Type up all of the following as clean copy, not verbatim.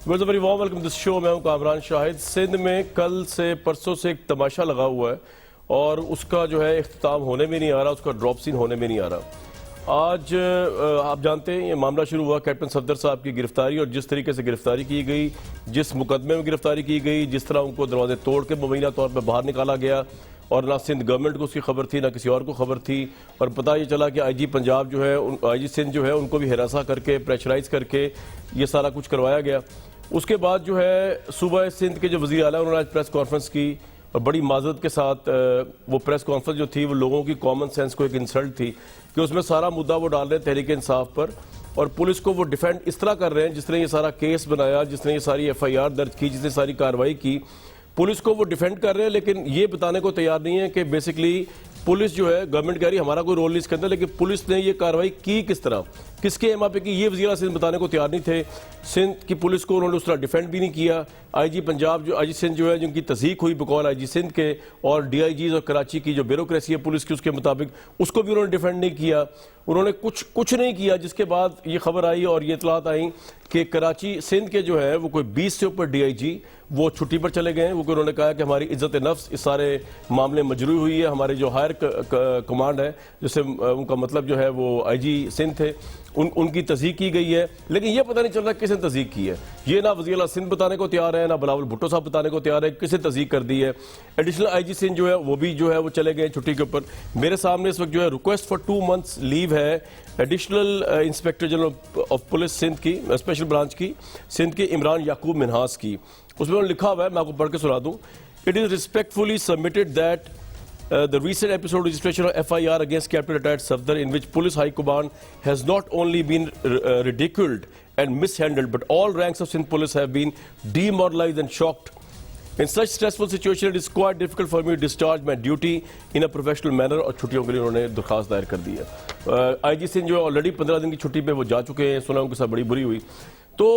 Very warm welcome دس شو. میں ہوں کامران شاہد. سندھ میں کل سے پرسوں سے ایک تماشا لگا ہوا ہے اور اس کا جو ہے اختتام ہونے میں نہیں آ رہا, اس کا ڈراپ سین ہونے میں نہیں آ رہا. آج آپ جانتے ہیں یہ معاملہ شروع ہوا کیپٹن صفدر صاحب کی گرفتاری اور جس طریقے سے گرفتاری کی گئی, جس مقدمے میں گرفتاری کی گئی, جس طرح ان کو دروازے توڑ کے مبینہ طور پہ باہر نکالا گیا اور نہ سندھ گورنمنٹ کو اس کی خبر تھی نہ کسی اور کو خبر تھی, اور پتہ یہ چلا کہ آئی جی پنجاب جو ہے, آئی جی سندھ جو ہے, ان کو بھی ہراساں کر کے پریشرائز کر کے یہ سارا کچھ کروایا گیا. اس کے بعد جو ہے صوبہ سندھ کے جو وزیر اعلیٰ انہوں نے آج پریس کانفرنس کی اور بڑی معذرت کے ساتھ وہ پریس کانفرنس جو تھی وہ لوگوں کی کامن سینس کو ایک انسلٹ تھی کہ اس میں سارا مدعا وہ ڈال رہے ہیں تحریک انصاف پر اور پولیس کو وہ ڈیفینڈ اس طرح کر رہے ہیں جس نے یہ سارا کیس بنایا, جس نے یہ ساری ایف آئی آر درج کی, جس نے ساری کارروائی کی, پولیس کو وہ ڈیفینڈ کر رہے ہیں. لیکن یہ بتانے کو تیار نہیں ہے کہ بیسکلی پولیس جو ہے, گورنمنٹ کہہ رہی ہمارا کوئی رول نہیں اس کے اندر, لیکن پولیس نے یہ کارروائی کی کس طرح, کس کے ایما پہ کی, یہ وزیر اعلیٰ سندھ بتانے کو تیار نہیں تھے. سندھ کی پولیس کو انہوں نے اس طرح ڈیفینڈ بھی نہیں کیا. آئی جی پنجاب جو, آئی جی سندھ جو ہے, جن کی تصدیق ہوئی بقول آئی جی سندھ کے, اور ڈی آئی جیز اور کراچی کی جو بیوروکریسی ہے پولیس کی اس کے مطابق, اس کو بھی انہوں نے ڈیفینڈ نہیں کیا. انہوں نے کچھ نہیں کیا, جس کے بعد یہ خبر آئی اور یہ اطلاعات آئیں کہ کراچی سندھ کے جو ہے وہ کوئی 20 سے اوپر ڈی آئی جی وہ چھٹی پر چلے گئے ہیں. وہ انہوں نے کہا کہ ہماری عزت نفس اس سارے معاملے مجروح ہوئی ہے, ہمارے جو ہائر کمانڈ ہے جس سے ان کا مطلب جو ہے وہ آئی جی سندھ تھے, ان کی تصدیق کی گئی ہے. لیکن یہ پتہ نہیں چل رہا کس نے تصدیق کی ہے. یہ نہ وزیر اعلیٰ سندھ بتانے کو تیار ہے, نہ بلاول بھٹو صاحب بتانے کو تیار ہے کس نے تصدیق کر دی ہے. ایڈیشنل آئی جی سندھ جو ہے وہ بھی جو ہے وہ چلے گئے چھٹی کے اوپر. میرے سامنے اس وقت جو ہے ریکویسٹ فار 2 months لیو ہے additional inspector general of police Sindh کی, اسپیشل برانچ کی سندھ کے عمران یعقوب منہاس کی. اس میں لکھا ہوا ہے, میں آپ کو پڑھ کے سنا دوں. It is respectfully submitted that the recent episode registration of FIR against Captain Retired Safdar, in which Police High Command has not only been ridiculed and mishandled, but all ranks of Sindh Police have been demoralized and shocked. In such stressful situation, it is quite difficult for me to discharge my duty in a professional manner. اور چھٹیوں کے لیے انہوں نے درخواست دائر کر دی ہے. آئی جی سندھ جو ہے آلریڈی 15 دن کی چھٹی پہ وہ جا چکے ہیں, سنا ان کے ساتھ بڑی بری ہوئی. تو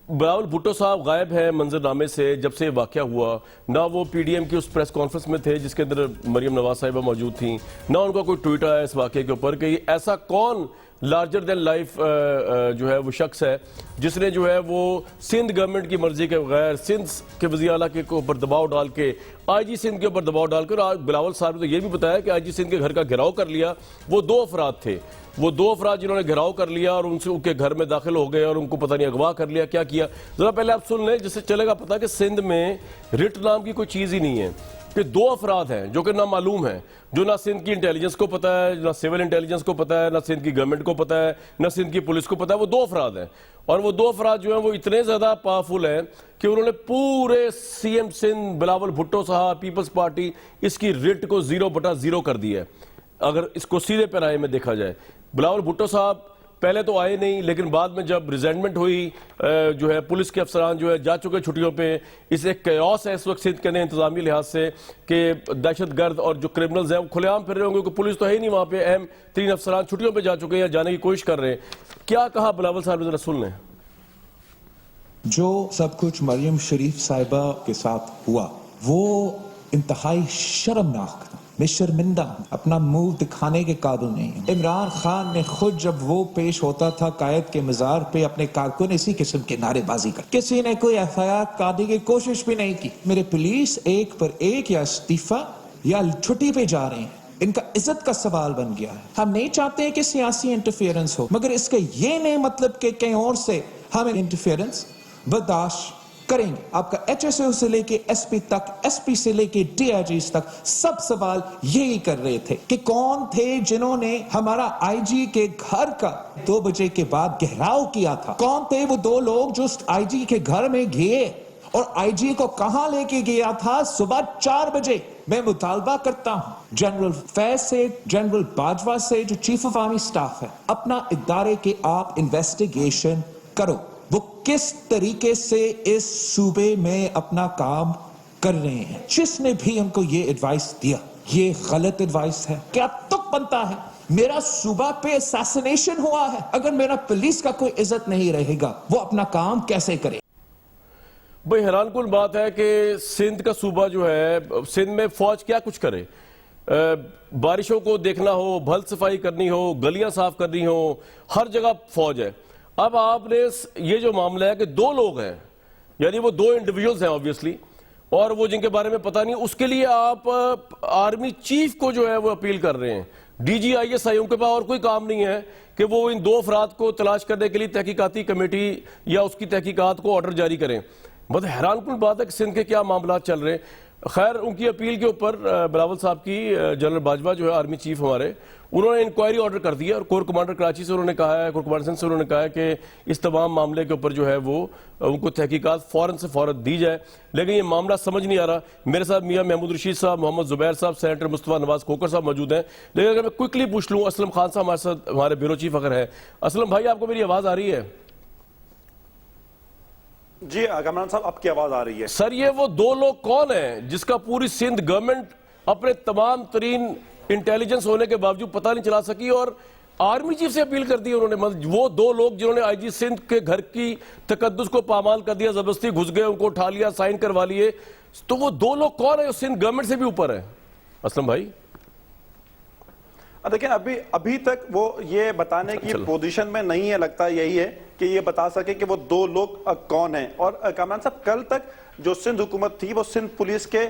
بلاول بھٹو صاحب غائب ہیں منظرنامے سے جب سے واقعہ ہوا. نہ وہ پی ڈی ایم کی اس پریس کانفرنس میں تھے جس کے اندر مریم نواز صاحبہ موجود تھیں, نہ ان کا کوئی ٹویٹ آیا اس واقعے کے اوپر کہ یہ ایسا کون لارجر دین لائف جو ہے وہ شخص ہے جس نے جو ہے وہ سندھ گورنمنٹ کی مرضی کے بغیر سندھ کے وزیر اعلیٰ کے اوپر دباؤ ڈال کے, آئی جی سندھ کے اوپر دباؤ ڈال کر. آج بلاول صاحب نے تو یہ بھی بتایا کہ آئی جی سندھ کے گھر کا گھیراؤ کر لیا. وہ 2 افراد تھے, وہ 2 افراد جنہوں نے گھیراؤ کر لیا اور ان سے ان کے گھر میں داخل ہو گئے اور ان کو پتہ نہیں اغوا کر لیا, کیا کیا. ذرا پہلے آپ سن لیں جس سے چلے گا پتہ کہ سندھ میں رٹ نام کی کوئی چیز ہی نہیں ہے, کہ 2 افراد ہیں جو کہ نامعلوم ہیں, جو نہ سندھ کی انٹیلیجنس کو پتہ ہے, نہ سول انٹیلیجنس کو پتہ ہے, نہ سندھ کی گورنمنٹ کو پتہ ہے, نہ سندھ کی پولیس کو پتہ ہے. وہ 2 افراد ہیں اور وہ 2 افراد جو ہیں وہ اتنے زیادہ پاورفل ہیں کہ انہوں نے پورے سی ایم سندھ بلاول بھٹو صاحب پیپلز پارٹی اس کی رٹ کو 0/0 کر دی ہے. اگر اس کو سیدھے پیرائے میں دیکھا جائے, بلاول بھٹو صاحب پہلے تو آئے نہیں, لیکن بعد میں جب ریزینٹمنٹ ہوئی جو ہے پولیس کے افسران جو ہے جا چکے چھٹیوں پہ. اس ایک کیوس ہے اس وقت سندھ کے انتظامی لحاظ سے کہ دہشت گرد اور جو کرمنلز ہیں وہ کھلے عام پھر رہے ہوں گے, کہ پولیس تو ہے ہی نہیں وہاں پہ, اہم 3 افسران چھٹیوں پہ جا چکے ہیں, جانے کی کوشش کر رہے ہیں. کیا کہا بلاول صاحب نے, ذرا سن لیں. جو سب کچھ مریم شریف صاحبہ کے ساتھ ہوا وہ انتہائی شرمناک تھا. میں شرمندہ ہوں, اپنا منہ دکھانے کے قابل نہیں ہوں. عمران خان نے خود جب وہ پیش ہوتا تھا قائد کے مزار پہ اپنے کارکن اسی قسم کے نعرے بازی کر, کسی نے کوئی ایف آئی آر کرنے کی کوشش بھی نہیں کی. میرے پولیس 1 پر 1 یا استعفیٰ یا چھٹی پہ جا رہے ہیں, ان کا عزت کا سوال بن گیا ہے. ہم نہیں چاہتے کہ سیاسی انٹرفیئرنس ہو, مگر اس کا یہ نہیں مطلب کہ کہیں اور سے ہم انٹرفیئرنس برداشت کریں گے. آپ کا ایچ ایس او سے لے کے ایس پی تک, ایس پی سے لے کے ڈی آئی جیز تک سب سوال یہی کر رہے تھے کہ کون تھے جنہوں نے ہمارا آئی جی کے گھر کا 2 بجے کے بعد گھیراؤ کیا تھا. کون تھے وہ 2 لوگ جو آئی جی کے گھر میں گئے اور آئی جی کو کہاں لے کے گیا تھا صبح 4 بجے. میں مطالبہ کرتا ہوں جنرل فیض سے, جنرل باجوہ سے, جو چیف آف آرمی سٹاف ہے, اپنا ادارے کے آپ انویسٹیگیشن کرو. وہ کس طریقے سے اس صوبے میں اپنا کام کر رہے ہیں. جس نے بھی ان کو یہ ایڈوائس دیا یہ غلط ایڈوائس ہے. کیا تک بنتا ہے, میرا صوبہ پہ اساسینیشن ہوا ہے, اگر میرا پولیس کا کوئی عزت نہیں رہے گا وہ اپنا کام کیسے کرے. بھئی حیران کن بات ہے کہ سندھ کا صوبہ جو ہے, سندھ میں فوج کیا کچھ کرے. بارشوں کو دیکھنا ہو, بھل صفائی کرنی ہو, گلیاں صاف کرنی ہو, ہر جگہ فوج ہے. اب آپ نے یہ جو معاملہ ہے کہ 2 لوگ ہیں یعنی وہ دو انڈیویجولز ہیں آبویسلی، اور وہ جن کے بارے میں پتہ نہیں، اس کے لیے آپ آرمی چیف کو جو ہے وہ اپیل کر رہے ہیں. D G I S I ان کے پاس اور کوئی کام نہیں ہے کہ وہ ان دو افراد کو تلاش کرنے کے لیے تحقیقاتی کمیٹی یا اس کی تحقیقات کو آرڈر جاری کریں. بہت حیران کن بات ہے کہ سندھ کے کیا معاملات چل رہے ہیں. خیر، ان کی اپیل کے اوپر بلاول صاحب کی جنرل باجوہ جو ہے آرمی چیف ہمارے، انہوں نے انکوائری آرڈر کر دیا، اور کور کمانڈر کراچی سے انہوں نے کہا ہے، کور کمانڈر سندھ سے انہوں نے کہا ہے کہ اس تمام معاملے کے اوپر جو ہے وہ ان کو تحقیقات فوراً سے فوراً دی جائے. لیکن یہ معاملہ سمجھ نہیں آ رہا. میرے ساتھ میاں محمود رشید صاحب، محمد زبیر صاحب، سینیٹر مصطفیٰ نواز کھوکر صاحب موجود ہیں. لیکن اگر میں کوئکلی پوچھ لوں، اسلم خان صاحب ہمارے ساتھ، ہمارے بیورو چیف اگر ہے. اسلم بھائی، آپ کو میری آواز آ رہی ہے؟ جی کامران صاحب، آپ کی آواز آ رہی ہے. سر، یہ وہ دو لوگ کون ہیں جس کا پوری سندھ گورنمنٹ اپنے تمام ترین انٹیلیجنس ہونے کے باوجود پتہ نہیں چلا سکی، اور آرمی چیف سے اپیل کر دی انہوں نے؟ وہ دو لوگ جنہوں نے آئی جی سندھ کے گھر کی تقدس کو پامال کر دیا، زبردستی گھس گئے، ان کو اٹھا لیا، سائن کروا لیے، تو وہ دو لوگ کون ہیں جو سندھ گورنمنٹ سے بھی اوپر ہیں؟ اسلم بھائی دیکھیں، ابھی تک وہ یہ بتانے کی پوزیشن میں نہیں ہے. لگتا یہی ہے کہ یہ بتا سکے کہ وہ دو لوگ کون ہیں. اور کامران صاحب، کل تک جو سندھ حکومت تھی وہ سندھ پولیس کے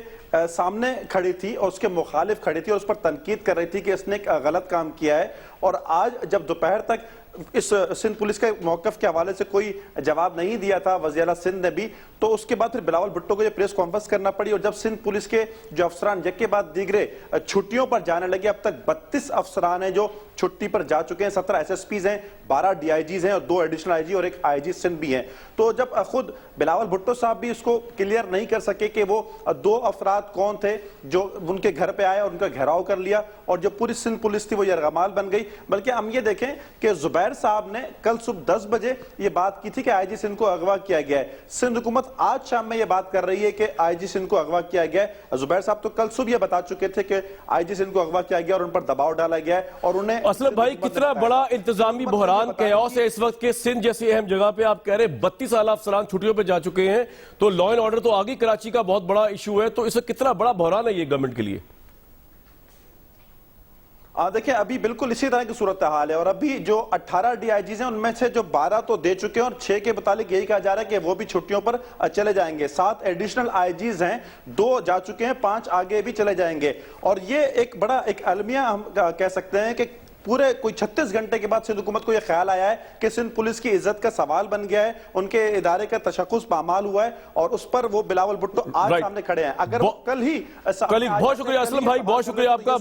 سامنے کھڑی تھی اور اس کے مخالف کھڑی تھی اور اس پر تنقید کر رہی تھی کہ اس نے ایک غلط کام کیا ہے. اور آج جب دوپہر تک اس سندھ پولیس کے موقف کے حوالے سے کوئی جواب نہیں دیا تھا وزیر اعلیٰ سندھ نے بھی، تو اس کے بعد پھر بلاول بھٹو کو یہ پریس کانفرنس کرنا پڑی. اور جب سندھ پولیس کے جو افسران یک کے بعد دیگرے چھٹیوں پر جانے لگے، اب تک 32 افسران ہیں جو چھٹی پر جا چکے ہیں. 17 ایس ایس پیز ہیں، 12 ڈی آئی جیز ہیں اور 2 ایڈیشنل آئی جی اور 1 آئی جی سندھ بھی ہیں. تو جب خود بلاول بھٹو صاحب بھی اس کو کلیئر نہیں کر سکے کہ وہ دو افراد کون تھے جو ان کے گھر پہ آئے اور ان کا گھیراؤ کر لیا، اور جو پوری سندھ پولیس تھی وہ یرغمال بن گئی. بلکہ ہم یہ دیکھیں کہ زبیر صاحب نے کل صبح 10 بجے یہ بات کی تھی کہ آئی جی سندھ کو اغوا کیا گیا ہے. سندھ حکومت آج شام میں یہ بات کر رہی ہے کہ آئی جی سندھ کو اغوا کیا گیا ہے. زبیر صاحب تو کل صبح یہ بتا چکے تھے کہ آئی جی سندھ کو اغوا کیا گیا اور ان پر دباؤ ڈالا گیا ہے. اور انہیں اسلم بھائی، کتنا بڑا انتظامی بحران کیوس ہے اس وقت کہ سندھ جیسی اہم جگہ پہ آپ کہہ رہے 32 اعلیٰ افسران چھٹیوں پہ جا چکے ہیں، تو لا اینڈ آرڈر تو آگے کراچی کا بہت بڑا ایشو ہے. تو اس وقت کتنا بڑا بحران ہے یہ گورنمنٹ کے لیے؟ دیکھیں، ابھی بالکل اسی طرح کی صورتحال ہے. اور ابھی جو 18 ڈی آئی جیز ہیں ان میں سے جو 12 تو دے چکے ہیں اور 6 کے متعلق یہی کہا جا رہا ہے کہ وہ بھی چھٹیوں پر چلے جائیں گے. 7 ایڈیشنل آئی جیز ہیں، 2 جا چکے ہیں، 5 آگے بھی چلے جائیں گے. اور یہ ایک بڑا ایک المیہ ہم کہہ سکتے ہیں کہ پورے کوئی 36 گھنٹے کے بعد سندھ حکومت کو یہ خیال آیا ہے کہ سندھ پولیس کی عزت کا سوال بن گیا ہے، ان کے ادارے کا تشخص پامال ہوا ہے، اور اس پر وہ بلاول بھٹو آج سامنے کھڑے ہیں. اگر وہ کل ہی بہت شکریہ اسلم بھائی، بہت شکریہ آپ کا.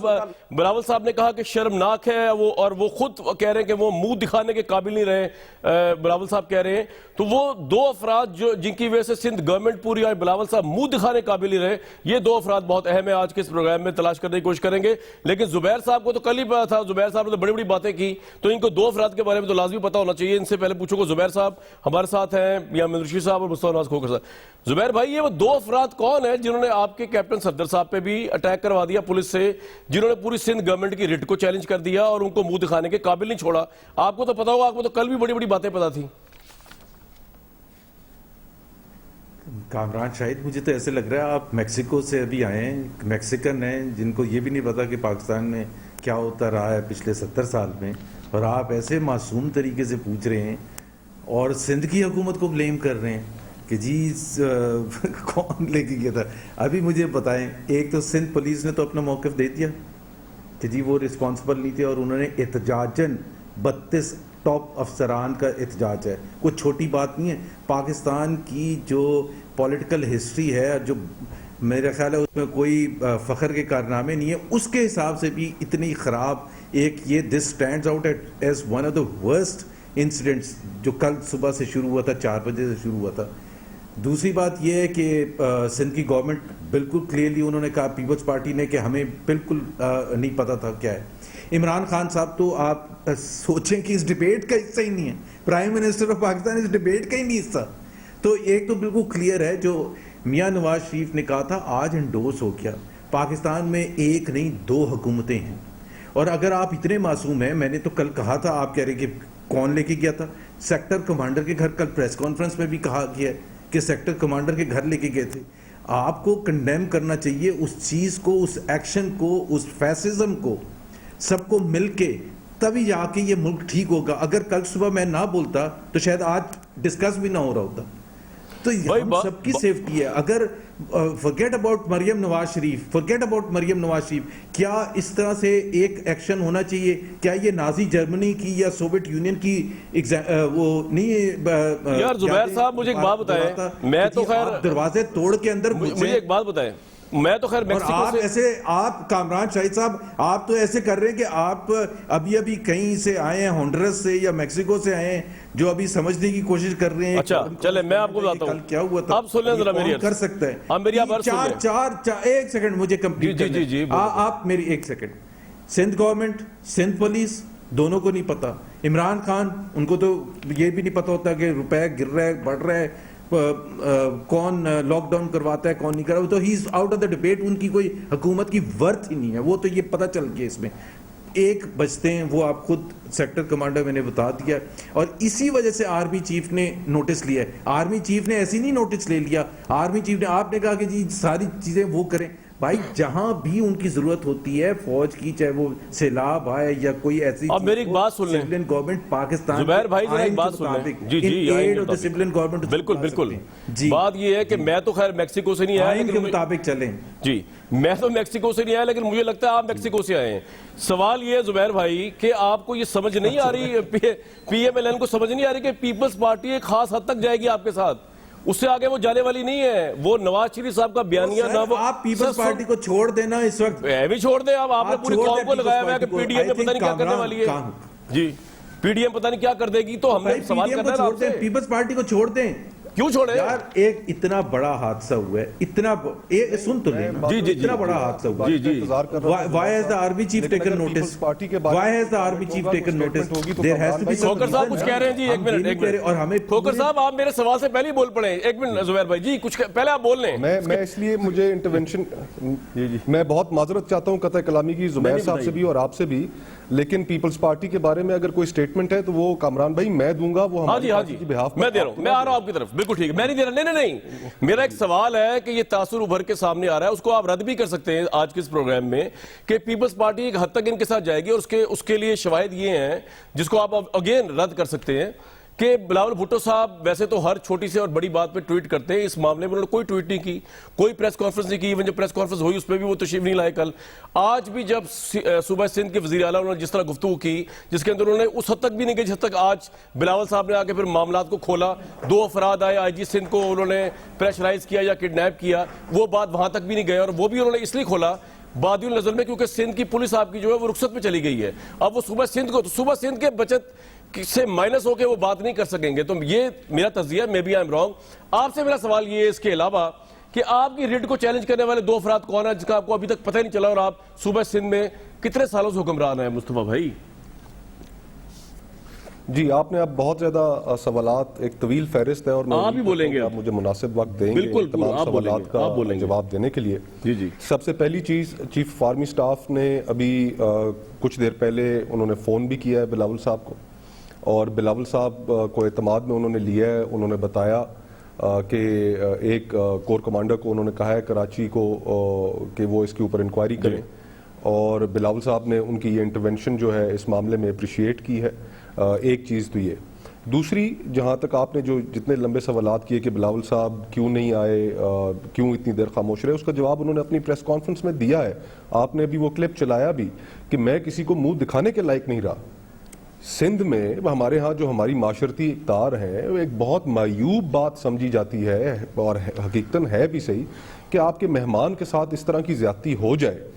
بلاول صاحب نے کہا کہ شرمناک ہے وہ، اور وہ خود کہہ رہے ہیں کہ وہ منہ دکھانے کے قابل نہیں رہے. بلاول صاحب کہہ رہے ہیں تو وہ دو افراد جن کی وجہ سے سندھ گورنمنٹ پوری آئی، بلاول صاحب منہ دکھانے کے قابل نہیں رہے، یہ دو افراد بہت اہم ہیں. آج کے اس پروگرام میں تلاش کرنے کی کوشش کریں گے. لیکن زبیر صاحب کو تو کل ہی پتا تھا، زبیر صاحب نے تو بڑی بڑی باتیں کی، تو ان کو دو افراد کے بارے میں تو لازمی پتا ہونا چاہیے. ان سے پہلے پوچھو کہ زبیر صاحب ہمارے ساتھ ہیں، یا محمود رشید صاحب اور مصطفیٰ نواز کھوکر صاحب. زبیر بھائی، یہ وہ دو افراد کون ہیں جنہوں نے آپ کے کیپٹن صفدر صاحب پہ بھی اٹیک کروا دیا پولیس سے، جنہوں نے پوری سندھ گورنمنٹ کی ریٹ کو چیلنج کر دیا اور ان کو منہ دکھانے کے قابل نہیں چھوڑا؟ آپ کو تو پتا ہوگا، آپ کو تو کل بھی بڑی بڑی باتیں پتا تھیں. کامران شاہد، مجھے تو ایسے لگ رہا ہے آپ میکسیکو سے ابھی آئے ہیں، میکسیکن ہیں جن کو یہ بھی نہیں پتا کہ پاکستان میں کیا ہوتا رہا ہے پچھلے 70 سال میں، اور آپ ایسے معصوم طریقے سے پوچھ رہے ہیں اور سندھ کی حکومت کو بلیم کر رہے ہیں کہ جی کون لے کے گیا تھا. ابھی مجھے بتائیں، ایک تو سندھ پولیس نے تو اپنا موقف دے دیا کہ جی وہ رسپانسبل نہیں تھے، اور انہوں نے احتجاجاً 32 ٹاپ افسران کا احتجاج ہے. کوئی چھوٹی بات نہیں ہے. پاکستان کی جو پولیٹیکل ہسٹری ہے، جو میرا خیال ہے اس میں کوئی فخر کے کارنامے نہیں ہے، اس کے حساب سے بھی اتنی خراب ایک یہ this stands out as one of the worst incidents جو کل صبح سے شروع ہوا تھا، 4 بجے سے شروع ہوا تھا. دوسری بات یہ ہے کہ سندھ کی گورنمنٹ بالکل کلیئرلی انہوں نے کہا، پیپلز پارٹی نے، کہ ہمیں بالکل نہیں پتا تھا کیا ہے. عمران خان صاحب تو آپ سوچیں کہ اس ڈیبیٹ کا حصہ ہی نہیں ہے، پرائم منسٹر آف پاکستان اس ڈیبیٹ کا ہی نہیں حصہ. تو ایک تو بالکل کلیئر ہے جو میاں نواز شریف نے کہا تھا آج انڈورس ہو گیا. پاکستان میں ایک نہیں 2 حکومتیں ہیں، اور اگر آپ اتنے معصوم ہیں، میں نے تو کل کہا تھا، آپ کہہ رہے کہ کون لے کے گیا تھا؟ سیکٹر کمانڈر کے گھر، کل پریس کانفرنس میں بھی کہا گیا کہ سیکٹر کمانڈر کے گھر لے کے گئے تھے. آپ کو کنڈیم کرنا چاہیے اس چیز کو، اس ایکشن کو، اس فیسزم کو، سب کو مل کے، تبھی جا کے یہ ملک ٹھیک ہوگا. اگر کل صبح میں نہ بولتا تو شاید آج ڈسکس بھی نہ ہو رہا ہوتا. تو ہم سب کی سیفٹی ہے. اگر forget about مریم نواز شریف, کیا اس طرح سے ایک ایکشن ہونا چاہیے؟ کیا یہ نازی جرمنی کی یا سوویت یونین کی وہ نہیں ہے؟ یار زبیر صاحب مجھے ایک بات بتائیں, میں تو خیر دروازے توڑ کے اندر مجھے ایک بات بتائیں, میں تو خیر میکسیکو سے ایسے آپ کامران شاہد صاحب آپ تو ایسے کر رہے ہیں کہ آپ ابھی کہیں سے آئے ہیں, ہونڈرس سے یا میکسیکو سے آئے ہیں, جو ابھی سمجھنے کی کوشش کر رہے ہیں. اچھا چلے میں آپ کو بتاتا ہوں کیا ہوا تھا, آپ سن لیں ذرا میری کر سکتا ہے. آپ میری آپ ایک سیکنڈ مجھے کمپلیٹ کرنا ہے. آپ میری ایک second. Sindh government, Sindh police دونوں کو نہیں پتا. عمران خان ان کو تو یہ بھی نہیں پتا ہوتا کہ روپے گر رہا ہے, بڑھ رہا ہے, کون لاک ڈاؤن کرواتا ہے کون نہیں کرواتا. تو he is out of the debate. ان کی کوئی حکومت کی ورتھ ہی نہیں ہے. وہ تو یہ پتہ چل گیا اس میں. ایک بچتے ہیں وہ آپ خود سیکٹر کمانڈر میں نے بتا دیا, اور اسی وجہ سے آرمی چیف نے نوٹس لیا ہے. آرمی چیف نے ایسی نہیں نوٹس لے لیا. آرمی چیف نے آپ نے کہا کہ جی ساری چیزیں وہ کریں. بھائی جہاں بھی ان کی ضرورت ہوتی ہے فوج کی, چاہے وہ سیلاب آئے یا کوئی ایسی, اب میری ایک بات سن لیں, سویلین گورنمنٹ پاکستان زبیر بھائی ذرا ایک بات سن لیں. بالکل بالکل. بات یہ ہے کہ میں تو خیر میکسیکو سے نہیں آیا, ان کے مطابق چلیں. جی میں تو میکسیکو سے نہیں آیا, لیکن مجھے لگتا ہے آپ میکسیکو سے آئے ہیں. سوال یہ ہے زبیر بھائی کہ آپ کو یہ سمجھ نہیں آ رہی, پی ایم ایل این کو سمجھ نہیں آ رہی کہ پیپلز پارٹی ایک خاص حد تک جائے گی آپ کے ساتھ, اس سے آگے وہ جانے والی نہیں ہے. وہ نواز شریف صاحب کا بیانیہ نہ وہ, آپ پیپلز پارٹی کو چھوڑ دینا اس وقت, بھی چھوڑ دیں. آپ نے پوری قوم کو لگایا ہوا ہے کہ پی ڈی ایم میں پتہ نہیں کیا کرنے والی ہے. جی پی ڈی ایم پتہ نہیں کیا کر دے گی. تو ہم نے سوال کرنا ہے آپ سے, پیپلز پارٹی کو چھوڑ دیں. کیوں چھوڑے یار؟ ایک اتنا بڑا حادثہ ہوا ہے, اتنا سن تو لیں, اتنا بڑا حادثہ ہوا ہے. Why has the army chief taken notice? Why has the army chief taken notice? There has to be some. Khokhar صاحب کچھ کہہ رہے ہیں جی, ایک منٹ. اور ہمیں کھوکر صاحب آپ میرے سوال سے پہلے ہی بول پڑے. ایک منٹ زبیر بھائی جی, کچھ پہلے آپ بول لیں. میں اس لیے مجھے انٹرونشن, میں بہت معذرت چاہتا ہوں قطع کلامی کی زبیر صاحب سے بھی اور آپ سے بھی, لیکن پیپلز پارٹی کے بارے میں اگر کوئی سٹیٹمنٹ ہے تو وہ کامران بھائی میں دوں گا. وہ ہماری پارٹی کی بہاف میں دے رہا ہوں, میں آ رہا ہوں آپ کی طرف. بالکل ٹھیک ہے, میں نہیں دے رہا. نہیں, میرا ایک سوال ہے کہ یہ تاثر ابھر کے سامنے آ رہا ہے, اس کو آپ رد بھی کر سکتے ہیں آج کے اس پروگرام میں, کہ پیپلز پارٹی ایک حد تک ان کے ساتھ جائے گی, اور اس کے لیے شواہد یہ ہیں جس کو آپ اگین رد کر سکتے ہیں کہ بلاول بھٹو صاحب ویسے تو ہر چھوٹی سے اور بڑی بات پہ ٹویٹ کرتے ہیں. اس معاملے میں انہوں نے کوئی ٹویٹ نہیں کی, کوئی پریس کانفرنس نہیں کی. ایون جب پریس کانفرنس ہوئی اس پہ بھی وہ تشریف نہیں لائے کل. آج بھی جب صوبہ سندھ کے وزیر اعلیٰ انہوں نے جس طرح گفتگو کی, جس کے اندر انہوں نے اس حد تک بھی نہیں گئی جس حد تک آج بلاول صاحب نے آ کے پھر معاملات کو کھولا. 2 افراد آئے, آئی جی سندھ کو انہوں نے پریشرائز کیا یا کڈنیپ کیا, وہ بات وہاں تک بھی نہیں گئے, اور وہ بھی انہوں نے اس لیے کھولا بادی النظر میں کیونکہ سندھ کی پولیس آپ کی جو ہے وہ رخصت پہ چلی گئی ہے. اب وہ صوبہ سندھ کو, تو صوبہ سندھ کے بچت سے مائنس ہو کے وہ بات نہیں کر سکیں گے. تو یہ میرا تجزیہ, میں بھی آئی ایم رانگ. آپ سے میرا سوال یہ ہے اس کے علاوہ کہ آپ کی ریڈ کو چیلنج کرنے والے 2 افراد کون ہیں جس کا آپ کو ابھی تک پتہ ہی نہیں چلا, اور آپ صوبہ سندھ میں کتنے سالوں سے حکمران ہیں مصطفیٰ بھائی؟ جی آپ نے اب بہت زیادہ سوالات, ایک طویل فہرست ہے, اور آپ ہی بولیں گے, آپ مجھے مناسب وقت دیں گے تمام سوالات کا جواب دینے کے لیے. جی سب سے پہلی چیز, چیف آف آرمی سٹاف نے ابھی کچھ دیر پہلے انہوں نے فون بھی کیا ہے بلاول صاحب کو, اور بلاول صاحب کو اعتماد میں انہوں نے لیا ہے. انہوں نے بتایا کہ ایک کور کمانڈر کو انہوں نے کہا ہے کراچی کو کہ وہ اس کے اوپر انکوائری کریں, اور بلاول صاحب نے ان کی یہ انٹرونشن جو ہے اس معاملے میں اپریشیٹ کی ہے. ایک چیز تو یہ. دوسری, جہاں تک آپ نے جو جتنے لمبے سوالات کیے کہ بلاول صاحب کیوں نہیں آئے, کیوں اتنی دیر خاموش رہے, اس کا جواب انہوں نے اپنی پریس کانفرنس میں دیا ہے. آپ نے ابھی وہ کلپ چلایا بھی کہ میں کسی کو منہ دکھانے کے لائق نہیں رہا. سندھ میں ہمارے ہاں جو ہماری معاشرتی اقدار ہیں, وہ ایک بہت معیوب بات سمجھی جاتی ہے, اور حقیقتاً ہے بھی صحیح, کہ آپ کے مہمان کے ساتھ اس طرح کی زیادتی ہو جائے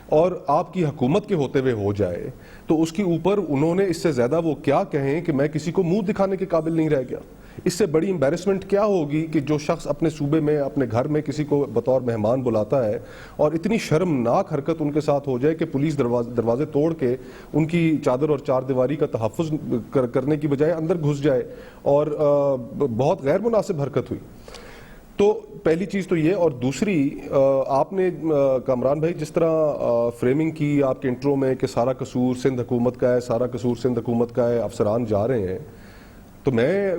اور آپ کی حکومت کے ہوتے ہوئے ہو جائے, تو اس کے اوپر انہوں نے اس سے زیادہ وہ کیا کہیں کہ میں کسی کو منہ دکھانے کے قابل نہیں رہ گیا. اس سے بڑی امبیرسمنٹ کیا ہوگی کہ جو شخص اپنے صوبے میں, اپنے گھر میں کسی کو بطور مہمان بلاتا ہے, اور اتنی شرمناک حرکت ان کے ساتھ ہو جائے کہ پولیس دروازے توڑ کے ان کی چادر اور چار دیواری کا تحفظ کرنے کی بجائے اندر گھس جائے, اور بہت غیر مناسب حرکت ہوئی. تو پہلی چیز تو یہ. اور دوسری, آپ نے کامران بھائی جس طرح فریمنگ کی آپ کے انٹرو میں کہ سارا قصور سندھ حکومت کا ہے, سارا قصور سندھ حکومت کا ہے, افسران جا رہے ہیں, تو میں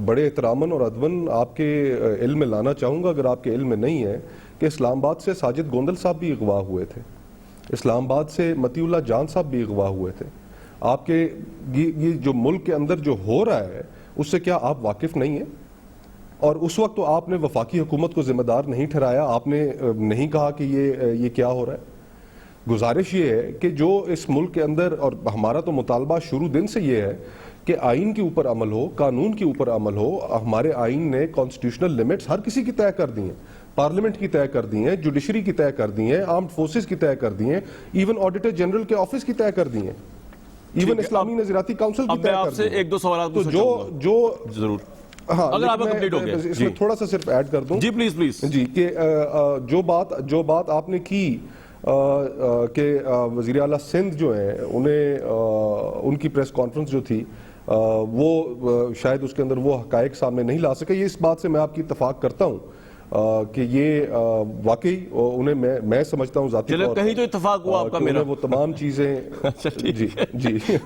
بڑے احتراماً اور ادباً آپ کے علم میں لانا چاہوں گا, اگر آپ کے علم میں نہیں ہے, کہ اسلام آباد سے ساجد گوندل صاحب بھی اغوا ہوئے تھے, اسلام آباد سے متی اللہ جان صاحب بھی اغوا ہوئے تھے. آپ کے یہ جو ملک کے اندر جو ہو رہا ہے اس سے کیا آپ واقف نہیں ہیں؟ اور اس وقت تو آپ نے وفاقی حکومت کو ذمہ دار نہیں ٹھہرایا, آپ نے نہیں کہا کہ یہ کیا ہو رہا ہے. گزارش یہ ہے کہ جو اس ملک کے اندر, اور ہمارا تو مطالبہ شروع دن سے یہ ہے کہ آئین کے اوپر عمل ہو, قانون کے اوپر عمل ہو. ہمارے آئین نے کانسٹیٹیوشنل لیمٹس ہر کسی کی طے کر دی ہیں, پارلیمنٹ کی طے کر دی ہیں, جوڈیشری کی طے کر دی ہیں, آرمڈ فورسز کی طے کر دی ہیں, ایون آڈیٹر جنرل کے آفس کی طے کر دی ہیں, ایون اسلامی نظریاتی کاؤنسل کی طے کر دی ہیں. ایک دو سوالات تو جو ضرور, ہاں, اگر آپ کمپلیٹ ہو گیا اس میں تھوڑا سا صرف ایڈ کر دوں جی پلیز جی, کہ جو بات آپ نے کی کہ وزیر اعلیٰ سندھ جو ہیں انہیں ان کی پریس کانفرنس جو تھی وہ شاید اس کے اندر وہ حقائق سامنے نہیں لا سکے. یہ اس بات سے میں آپ کی اتفاق کرتا ہوں کہ یہ واقعی انہیں میں سمجھتا ہوں ذاتی طور پر کہیں تو اتفاق ہوا آپ کا میرا, وہ تمام چیزیں جی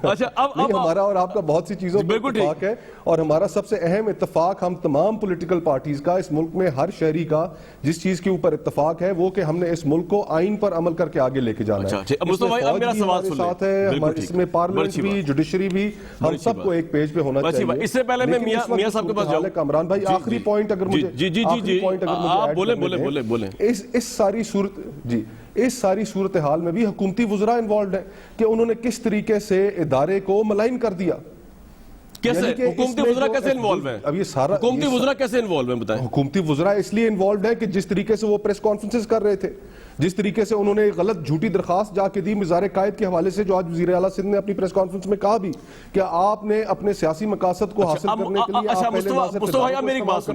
اچھا اب ہمارا اور آپ کا بہت سی چیزوں پر اتفاق ہے, اور ہمارا سب سے اہم اتفاق ہم تمام پولیٹیکل پارٹیز کا, اس ملک میں ہر شہری کا جس چیز کے اوپر اتفاق ہے وہ کہ ہم نے اس ملک کو آئین پر عمل کر کے آگے لے کے جانا ہے. ہمارے ساتھ ہے, اس میں پارلیمنٹ بھی, جوڈیشری بھی, ہم سب کو ایک پیج پہ ہونا چاہیے. اس سے پہلے میں میاں صاحب کے پاس جاؤں, کامران بھائی آخری پوائنٹ اگر مجھے آپ بولیں. اس ساری صورتحال میں بھی حکومتی وزراء انوالوڈ ہیں کہ انہوں نے کس طریقے سے ادارے کو ملائن کر دیا. کیسے حکومتی وزراء کیسے انوالو ہیں؟ اب یہ سارا حکومتی وزراء کیسے انوالو ہیں بتائیں. حکومتی وزراء اس لیے انوالوڈ ہیں کہ جس طریقے سے وہ پریس کانفرنسز کر رہے تھے, جس طریقے سے انہوں نے غلط جھوٹی درخواست جا کے دی مزار قائد کے حوالے سے, جو آج وزیر اعلیٰ سندھ نے اپنی پریس کانفرنس میں کہا بھی کہ آپ نے اپنے سیاسی مقاصد کو حاصل کرنے کے لیے آپ پہلے ناظر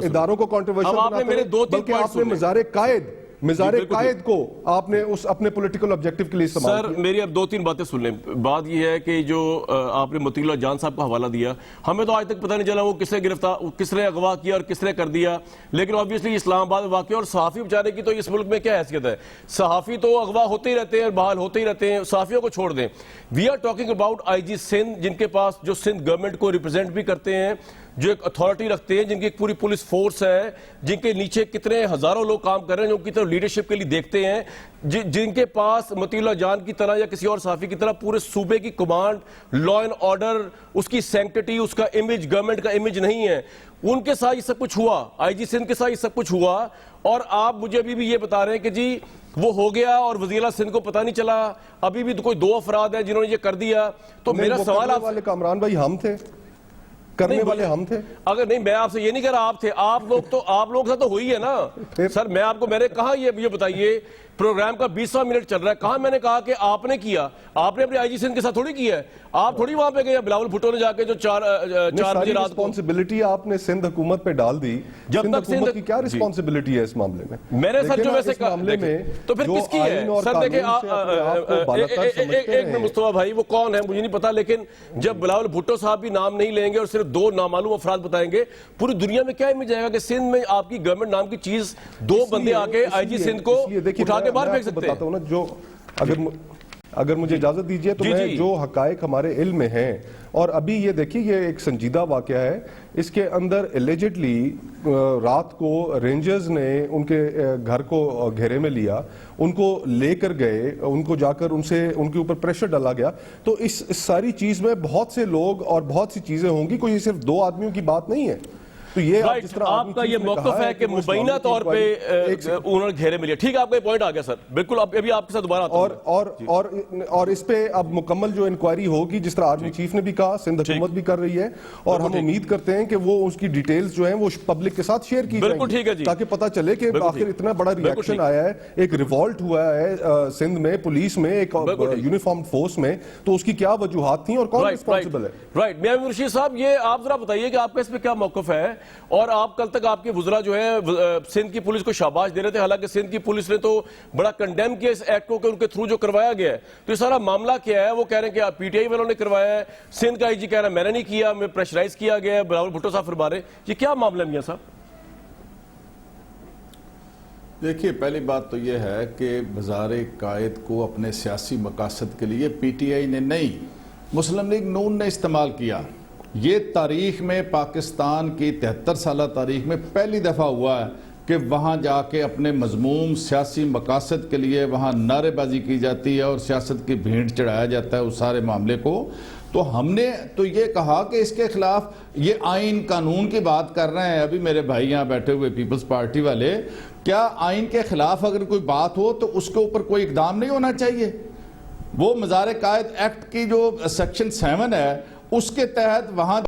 اداروں کو کنٹروورشل بناتے ہیں, بلکہ آپ نے مزار قائد کو آپ نے اس اپنے پولیٹیکل آبجیکٹیو کے لیے استعمال کیا. سر میری اب 2-3 باتیں سن لیں. بات یہ ہے کہ جو آپ نے مطیع اللہ جان صاحب کا حوالہ دیا, ہمیں تو آج تک پتہ نہیں چلا وہ کس نے اغوا کیا اور کس نے کر دیا, لیکن obviously اسلام آباد واقع, اور صحافی بیچارے کی تو اس ملک میں کیا حیثیت ہے. صحافی تو اغوا ہوتے ہی رہتے ہیں, بحال ہوتے ہی رہتے ہیں, صحافیوں کو چھوڑ دیں. We are talking about I G Sindh, جن کے پاس جو سندھ گورنمنٹ کو ریپرزینٹ بھی کرتے ہیں, جو ایک اتھارٹی رکھتے ہیں, جن کی ایک پوری پولیس فورس ہے, جن کے نیچے کتنے ہزاروں لوگ کام کر رہے ہیں, جو کی طرف لیڈرشپ کے لیے دیکھتے ہیں, جن کے پاس مطیع اللہ جان کی طرح یا کسی اور صحافی کی طرح پورے صوبے کی کمانڈ, لا اینڈ آرڈر, اس کی سینکٹٹی, اس کا امیج, گورنمنٹ کا امیج نہیں ہے. ان کے ساتھ یہ سب کچھ ہوا, آئی جی سندھ کے ساتھ یہ سب کچھ ہوا, اور آپ مجھے ابھی بھی یہ بتا رہے ہیں کہ جی وہ ہو گیا اور وزیر اعلیٰ سندھ کو پتہ نہیں چلا. ابھی بھی کوئی 2 افراد ہیں جنہوں نے یہ کر دیا. تو میرا سوال آپ والے کامران بھائی ہم تھے, کرنے والے ہم تھے. اگر نہیں, میں آپ سے یہ نہیں کہہ رہا آپ تھے, آپ لوگ سے تو ہوئی ہے نا سر. میں نے کہا یہ بتائیے, پروگرام کا 20واں منٹ چل رہا ہے, کہاں میں نے کہا کہ آپ نے کیا, آپ نے اپنے آئی جی سندھ کے ساتھ تھوڑی کیا ہے, آپ تھوڑی وہاں پہ گئے. بلاول بھٹو نے جا کے جو 4 بجے رات کو رسپانسبلٹی آپ نے سندھ حکومت پہ ڈال دی. جب تک حکومت کی کیا رسپانسبلٹی ہے اس معاملے میں؟ میں نے سر جو ویسے معاملے میں تو پھر کس کی ہے سر؟ دیکھیں ایک میں مصطفیٰ بھائی وہ کون ہے مجھے نہیں پتا, لیکن جب بلاول بھٹو صاحب بھی نام نہیں لیں گے اور صرف 2 نامعلوم افراد بتائیں گے, پوری دنیا میں کیا امیج آئے گا کہ سندھ میں آپ کی گورنمنٹ نام کی چیز 2 بندے آ کے آئی جی سندھ کو اٹھا کے باہر پھینک سکتے ہیں. جو اگر مجھے اجازت دیجئے تو میں جو حقائق ہمارے علم میں ہیں, اور ابھی یہ دیکھیے یہ ایک سنجیدہ واقعہ ہے, اس کے اندر ایلیجڈلی رات کو رینجرز نے ان کے گھر کو گھیرے میں لیا, ان کو لے کر گئے, ان کو جا کر ان کے اوپر پریشر ڈالا گیا. تو اس ساری چیز میں بہت سے لوگ اور بہت سی چیزیں ہوں گی, کوئی یہ صرف 2 آدمیوں کی بات نہیں ہے. تو یہ آپ کا یہ موقف ہے کہ مبینہ طور پہ انہوں نے گھیرے میں لیا. ٹھیک ہے, آپ کا یہ پوائنٹ آ گیا سر, بالکل. ابھی آپ کے ساتھ دوبارہ آتا ہوں. اور اس پہ اب مکمل جو انکوائری ہوگی, جس طرح آرمی چیف نے بھی کہا, سندھ حکومت بھی کر رہی ہے, اور ہم امید کرتے ہیں کہ وہ اس کی ڈیٹیلز جو ہیں وہ پبلک کے ساتھ شیئر کی جائیں گی, تاکہ پتہ چلے کہ آخر اتنا بڑا ریاکشن آیا ہے, ایک ریوالٹ ہوا ہے سندھ میں, پولیس میں, ایک یونیفارم فورس میں, تو اس کی کیا وجوہات تھیں اور کون رسپانسبل ہے. رائٹ. میاں رشید صاحب, یہ آپ ذرا بتائیے کہ آپ کا اس پہ کیا موقف ہے, اور آپ کل تک آپ کے وزراء جو ہیں سندھ کی پولیس کو شاباش دے رہے تھے, حالانکہ سندھ کی پولیس نے تو بڑا کنڈیم کیا اس ایکٹ کو کہ ان کے تھرو جو کروایا گیا ہے. تو یہ سارا معاملہ کیا ہے؟ وہ کہہ رہے ہیں کہ پی ٹی آئی والوں نے کروایا ہے, سندھ کا آئی جی کہہ رہا ہے میں نے نہیں کیا, میں پریشرائز کیا گیا ہے, بلاول بھٹو صاحب فرما رہے. یہ کیا معاملہ ہے میاں صاحب؟ دیکھیے, پہلی بات تو یہ ہے کہ مزار قائد کو اپنے سیاسی مقاصد کے لیے پی ٹی آئی نے نہیں, مسلم لیگ نون نے استعمال کیا. یہ تاریخ میں, پاکستان کی 73 سالہ تاریخ میں پہلی دفعہ ہوا ہے کہ وہاں جا کے اپنے مذموم سیاسی مقاصد کے لیے وہاں نعرے بازی کی جاتی ہے اور سیاست کی بھینٹ چڑھایا جاتا ہے اس سارے معاملے کو. تو ہم نے تو یہ کہا کہ اس کے خلاف یہ آئین قانون کی بات کر رہے ہیں ابھی میرے بھائی یہاں بیٹھے ہوئے پیپلز پارٹی والے, کیا آئین کے خلاف اگر کوئی بات ہو تو اس کے اوپر کوئی اقدام نہیں ہونا چاہیے؟ وہ مزار قائد ایکٹ کی جو سیکشن 7 ہے اس کے تحت وہاں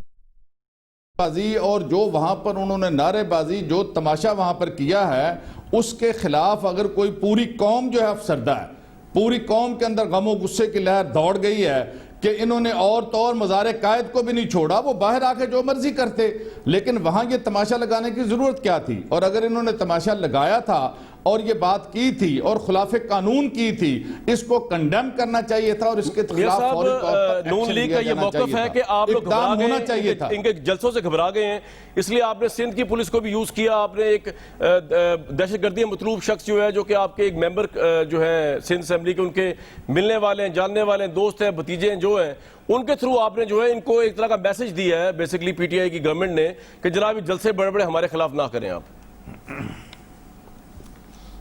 بازی اور جو وہاں پر انہوں نے نعرے بازی جو تماشا وہاں پر کیا ہے اس کے خلاف اگر کوئی پوری قوم جو ہے افسردہ ہے, پوری قوم کے اندر غم و غصے کی لہر دوڑ گئی ہے کہ انہوں نے اور تو اور مزار قائد کو بھی نہیں چھوڑا, وہ باہر آ کے جو مرضی کرتے, لیکن وہاں یہ تماشا لگانے کی ضرورت کیا تھی؟ اور اگر انہوں نے تماشا لگایا تھا اور یہ بات کی تھی اور خلاف قانون کی تھی, اس کو کنڈیم کرنا چاہیے تھا اور اس کے خلاف فوری طور پر نون ایکشن لیگ لیا کا یہ جانا موقف چاہیے ہے تھا. کہ آپ لوگ گھبرا اقدام ہونا چاہیے گئے تھا. ان کے جلسوں سے گھبرا گئے ہیں, اس لیے آپ نے سندھ کی پولیس کو بھی یوز کیا. آپ نے ایک دہشت گردی مطلوب شخص جو ہے جو کہ آپ کے ایک ممبر جو ہے سندھ اسمبلی کے, ان کے ملنے والے ہیں, جاننے والے ہیں, دوست ہیں, بھتیجے ہیں جو ہیں, ان کے تھرو آپ نے جو ہے ان کو ایک طرح کا میسج دیا ہے بیسیکلی پی ٹی آئی کی گورنمنٹ نے کہ جناب جلسے بڑے بڑے ہمارے خلاف نہ کریں آپ.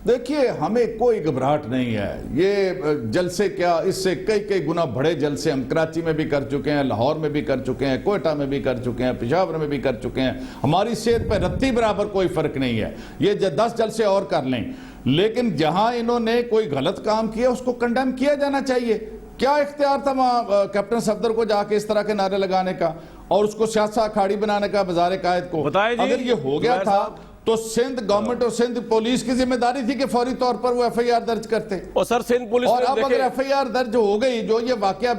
دیکھیے ہمیں کوئی گھبراہٹ نہیں ہے, یہ جلسے کیا, اس سے کئی گنا بڑے جلسے ہم کراچی میں بھی کر چکے ہیں, لاہور میں بھی کر چکے ہیں, کوئٹہ میں بھی کر چکے ہیں, پشاور میں بھی کر چکے ہیں. ہماری صحت پہ رتی برابر کوئی فرق نہیں ہے, یہ 10 جلسے اور کر لیں, لیکن جہاں انہوں نے کوئی غلط کام کیا اس کو کنڈیم کیا جانا چاہیے. کیا اختیار تھا وہاں کیپٹن صفدر کو جا کے اس طرح کے نعرے لگانے کا اور اس کو سیاست اکھاڑی بنانے کا مزار قائد کو؟ اگر یہ ہو گیا تھا تو سندھ گورنمنٹ اور سندھ پولیس کی ذمہ داری تھی کہ فوری طور پر وہ ایف آئی آر درج کرتے. اور سر سندھ پولیس اور اب اگر ایف آئی آر درج ہو گئی جو یہ واقعہ,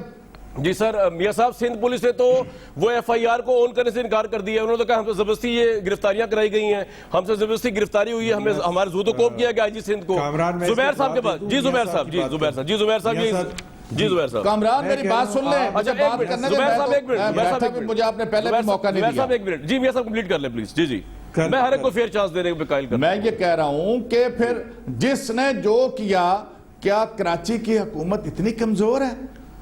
جی سر میاں صاحب, سندھ پولیس نے تو وہ ایف آئی آر کو اون کرنے سے انکار کر دیا. انہوں نے کہا ہم سے زبردستی یہ گرفتاریاں کرائی گئی ہیں, ہم سے زبردستی گرفتاری ہوئی ہے, ہمیں ہمارے زود و کوب کیا گیا جی سندھ کو. زبیر صاحب کے پاس, جی زبیر صاحب, جی زبیر صاحب, جی زبیر صاحب, جی زبیر صاحب. کامران میری بات سن لیں, اچھا بات کرنے دیں. زبیر صاحب ایک منٹ, مجھے آپ نے پہلے بھی موقع نہیں دیا. ایک منٹ, جی میاں صاحب کمپلیٹ کر لیں پلیز. جی میں ہر ایک کو فیئر چانس دینے پہ قائل کرتا ہوں. میں یہ کہہ رہا ہوں کہ پھر جس نے جو کیا, کیا کراچی کی حکومت اتنی کمزور ہے؟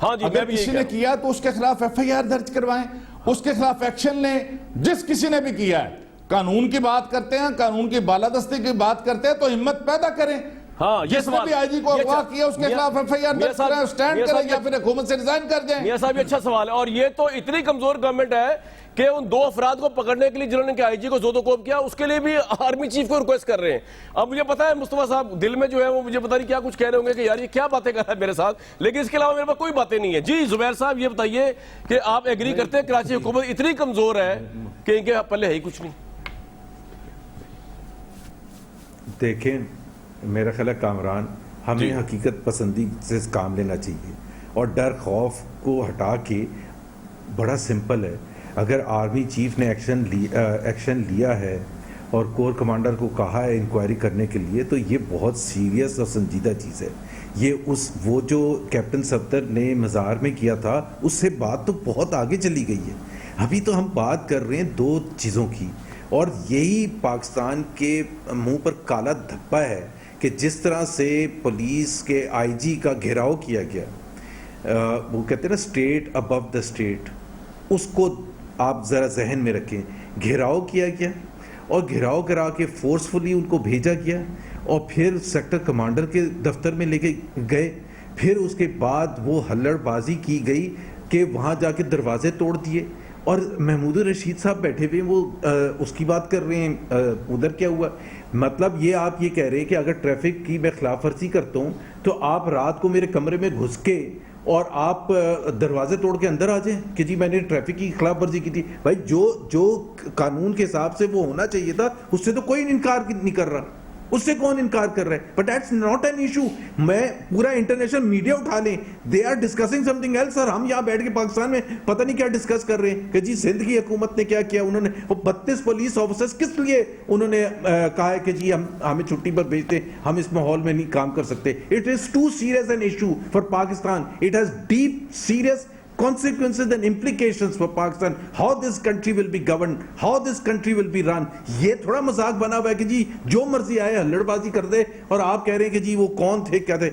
ہاں جی, اگر کسی نے کیا تو اس کے خلاف ایف آئی آر درج کروائیں, اس کے خلاف ایکشن لیں. جس کسی نے بھی کیا ہے, قانون کی بات کرتے ہیں, قانون کی بالادستی کی بات کرتے ہیں, تو ہمت پیدا کریں. ہاں جس نے بھی آئی جی کو اغوا کیا اس کے خلاف ایف آئی آر درج کریں, سٹینڈ کریں یا پھر حکومت سے ریزائن کر جائیں. میاں صاحب یہ اچھا سوال ہے, اور یہ تو اتنی کمزور گورنمنٹ ہے کہ ان 2 افراد کو پکڑنے کے لیے جنہوں نے کہ آئی جی کو زود و کوب کیا, اس کے لیے بھی آرمی چیف کو ریکویسٹ کر رہے ہیں. اب مجھے پتا ہے مصطفیٰ صاحب دل میں جو ہے وہ مجھے پتا نہیں کیا کچھ کہہ رہے ہوں گے کہ یار یہ کیا باتیں کر رہا ہے میرے ساتھ, لیکن اس کے علاوہ میرے پاس کوئی باتیں نہیں ہے. جی زبیر صاحب یہ بتائیے کہ آپ ایگری کرتے ہیں کراچی حکومت اتنی کمزور ہے کہ ان کے پلے ہے ہی کچھ نہیں؟ دیکھیں میرا خیال ہے کامران, ہمیں حقیقت پسندی سے کام لینا چاہیے اور ڈر خوف کو ہٹا کے. بڑا سمپل ہے, اگر آرمی چیف نے ایکشن لیا ہے اور کور کمانڈر کو کہا ہے انکوائری کرنے کے لیے, تو یہ بہت سیریس اور سنجیدہ چیز ہے. یہ وہ جو کیپٹن صفدر نے مزار میں کیا تھا اس سے بات تو بہت آگے چلی گئی ہے. ابھی تو ہم بات کر رہے ہیں 2 چیزوں کی, اور یہی پاکستان کے منہ پر کالا دھبا ہے کہ جس طرح سے پولیس کے آئی جی کا گھیراؤ کیا گیا, وہ کہتے ہیں نا اسٹیٹ ابو دا اسٹیٹ, اس کو آپ ذرا ذہن میں رکھیں. گھیراؤ کیا گیا اور گھیراؤ کرا کے فورسفلی ان کو بھیجا گیا اور پھر سیکٹر کمانڈر کے دفتر میں لے کے گئے. پھر اس کے بعد وہ ہلڑ بازی کی گئی کہ وہاں جا کے دروازے توڑ دیے, اور محمود رشید صاحب بیٹھے ہوئے وہ اس کی بات کر رہے ہیں ادھر کیا ہوا. مطلب یہ آپ یہ کہہ رہے ہیں کہ اگر ٹریفک کی میں خلاف ورزی کرتا ہوں تو آپ رات کو میرے کمرے میں گھس کے اور آپ دروازے توڑ کے اندر آ جائیں کہ جی میں نے ٹریفک کی خلاف ورزی کی تھی. بھائی جو قانون کے حساب سے وہ ہونا چاہیے تھا اس سے تو کوئی انکار نہیں کر رہا, اس سے کون انکار کر رہا ہے؟ But that's not an issue. میں پورا انٹرنیشنل میڈیا اٹھا لیں, they are discussing something else, اور ہم یہاں بیٹھ کے پاکستان میں پتہ نہیں کیا ڈسکس کر رہے ہیں کہ جی سندھ کی حکومت نے کیا کیا. انہوں نے وہ 32 پولیس آفیسرز کس لیے انہوں نے کہا ہے کہ جی ہمیں چھٹی پر بھیجتے, ہم اس ماحول میں نہیں کام کر سکتے. It is too serious an issue for Pakistan. It has deep serious consequences and implications for Pakistan, how this country will be governed, how this country will be run. یہ تھوڑا مذاق بنا ہوا ہے کہ جی جو مرضی آئے ہلڑ بازی کر دے, اور آپ کہہ رہے ہیں کہ جی وہ کون تھے کیا تھے.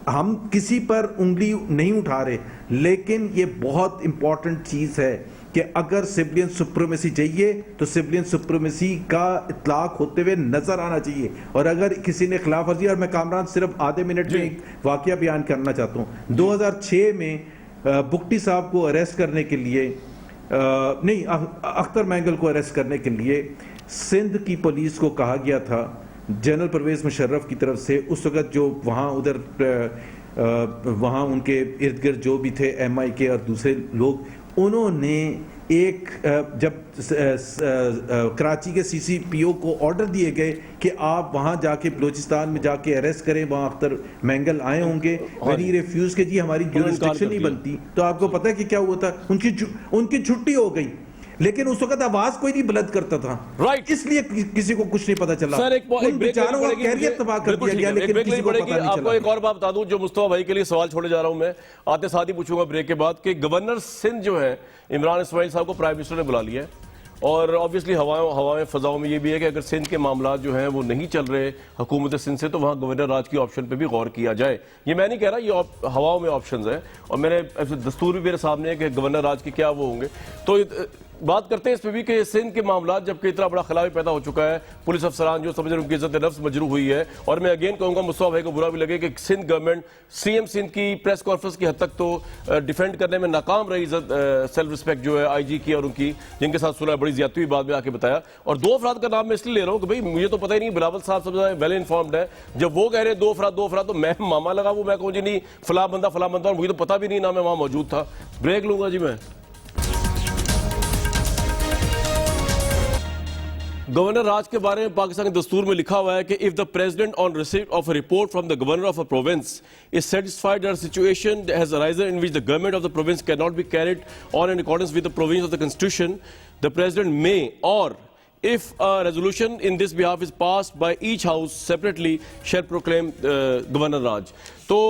ہم کسی پر انگلی نہیں اٹھا رہے, لیکن یہ بہت امپورٹنٹ چیز ہے کہ اگر سویلین سپریمیسی چاہیے تو سویلین سپریمیسی کا اطلاق ہوتے ہوئے نظر آنا چاہیے، اور اگر کسی نے خلاف ورزی، اور میں کامران صرف آدھے منٹ میں ایک واقعہ بیان کرنا چاہتا ہوں. 2006 میں بگٹی صاحب کو اریسٹ کرنے کے لیے، نہیں، اختر مینگل کو اریسٹ کرنے کے لیے سندھ کی پولیس کو کہا گیا تھا جنرل پرویز مشرف کی طرف سے. اس وقت جو وہاں ان کے ارد گرد جو بھی تھے ایم آئی کے اور دوسرے لوگ، انہوں نے ایک جب کراچی کے سی سی پی او کو آرڈر دیے گئے کہ آپ وہاں جا کے بلوچستان میں جا کے اریسٹ کریں، وہاں اختر مینگل آئے ہوں گے، when he refused کہ جی ہماری جورسڈکشن نہیں بنتی، تو آپ کو پتہ ہے کہ کیا ہوا تھا؟ ان کی چھٹی ہو گئی، لیکن اس وقت آواز کوئی نہیں بلند کرتا تھا، اس لیے کسی کو کچھ نہیں پتا چلا. ان بیچاروں کا کیریئر تباہ کر دیا گیا، لیکن کسی کو پتا نہیں آپ کو چلا. ایک اور بات بتا دوں جو مصطفیٰ بھائی کے لیے سوال چھوڑے جا رہا ہوں میں، آتے ساتھ ہی پوچھوں گا بریک کے بعد، کہ گورنر سندھ جو ہے عمران اسماعیل صاحب کو پرائم منسٹر نے بلا لیا ہے، اور آبویسلی ہواؤں فضاؤں میں یہ بھی ہے کہ اگر سندھ کے معاملات جو ہیں وہ نہیں چل رہے حکومت سندھ سے، تو وہاں گورنر راج کی آپشن پہ بھی غور کیا جائے. یہ میں نہیں کہہ رہا، یہ ہواؤں میں آپشنز ہیں، اور میں نے دستور بھی میرے سامنے ہے کہ گورنر راج کے کیا وہ ہوں گے. تو بات کرتے ہیں اس پہ بھی کہ سندھ کے معاملات جبکہ اتنا بڑا خلا بھی پیدا ہو چکا ہے، پولیس افسران جو سمجھ رہے ہیں ان کی عزت نفس مجروح ہوئی ہے. اور میں اگین کہوں گا مصطفیٰ بھائی کو برا بھی لگے کہ Sindh government C M Sindh کی پریس کانفرنس کی حد تک تو ڈیفینڈ کرنے میں ناکام رہی، سیلف رسپیکٹ جو ہے آئی جی کی اور ان کی، جن کے ساتھ سنا بڑی زیادتی ہوئی، بعد میں آ کے بتایا. اور 2 افراد کا نام میں اس لیے لے رہا ہوں کہ بھائی مجھے تو پتہ ہی نہیں، بلاول صاحب سب سے ویل انفارمڈ ہے، جب وہ کہہ رہے ہیں 2 افراد تو میں ماما لگا وہ میں کہوں جی نہیں فلاں بندہ، اور مجھے تو پتہ بھی نہیں نہ میں وہاں موجود تھا. بریک لوں گا جی میں. گورنر راج کے بارے میں پاکستان کے دستور میں لکھا ہوا ہے کہ if the president on receipt of a report from the governor of a province is satisfied that a situation has arisen in which the government of the province cannot be carried on in accordance with the provisions of the constitution, the president may, or if a resolution in this behalf is passed by each house separately, shall proclaim Governor Raj. تو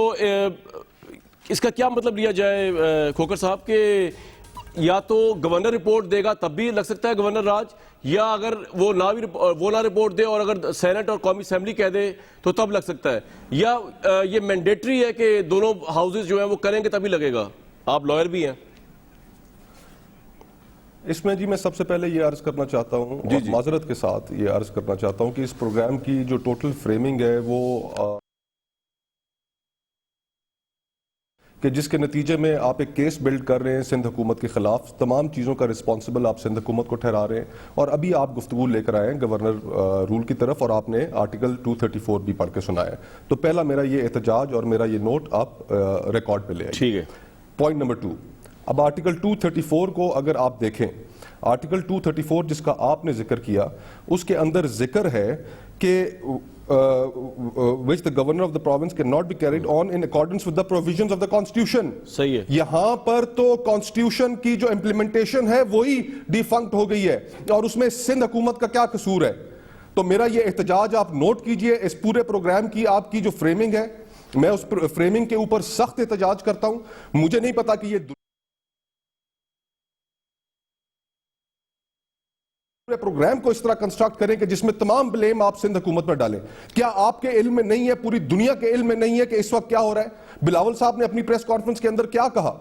اس کا کیا مطلب لیا جائے کھوکر صاحب کہ یا تو گورنر رپورٹ دے گا تب بھی لگ سکتا ہے گورنر راج، یا اگر وہ نہ رپورٹ دے اور اگر سینٹ اور قومی اسمبلی کہہ دے تو تب لگ سکتا ہے، یا یہ مینڈیٹری ہے کہ دونوں ہاؤسز جو ہیں وہ کریں گے تبھی لگے گا؟ آپ لائر بھی ہیں. اس میں جی میں سب سے پہلے یہ عرض کرنا چاہتا ہوں، اور معذرت کے ساتھ یہ عرض کرنا چاہتا ہوں کہ اس پروگرام کی جو ٹوٹل فریمنگ ہے وہ کہ جس کے نتیجے میں آپ ایک کیس بلڈ کر رہے ہیں سندھ حکومت کے خلاف، تمام چیزوں کا رسپانسبل آپ سندھ حکومت کو ٹھہرا رہے ہیں، اور ابھی آپ گفتگو لے کر آئے ہیں گورنر رول کی طرف، اور آپ نے آرٹیکل 234 بھی پڑھ کے سنایا ہے. تو پہلا میرا یہ احتجاج اور میرا یہ نوٹ آپ ریکارڈ پہ لے آئیے. ٹھیک ہے. پوائنٹ نمبر 2، اب آرٹیکل 234 کو اگر آپ دیکھیں، آرٹیکل 234 جس کا آپ نے ذکر کیا، اس کے اندر ذکر ہے کہ which the governor of the province cannot be carried on in accordance with the provisions of the constitution. صحیح ہے. یہاں پر تو constitution کی جو implementation ہے وہی ڈیفنکٹ ہو گئی ہے، اور اس میں سندھ حکومت کا کیا قصور ہے؟ تو میرا یہ احتجاج آپ نوٹ کیجئے، اس پورے پروگرام کی آپ کی جو فریمنگ ہے، میں اس فریمنگ کے اوپر سخت احتجاج کرتا ہوں. مجھے نہیں پتا کہ یہ پروگرام کو اس طرح کنسٹرکٹ کریں کہ جس میں تمام بلیم آپ سندھ حکومت پر ڈالیں. کیا آپ کے علم میں نہیں ہے، پوری دنیا کے علم میں نہیں ہے کہ اس وقت کیا ہو رہا ہے؟ بلاول صاحب نے اپنی پریس کانفرنس کے اندر کیا کہا؟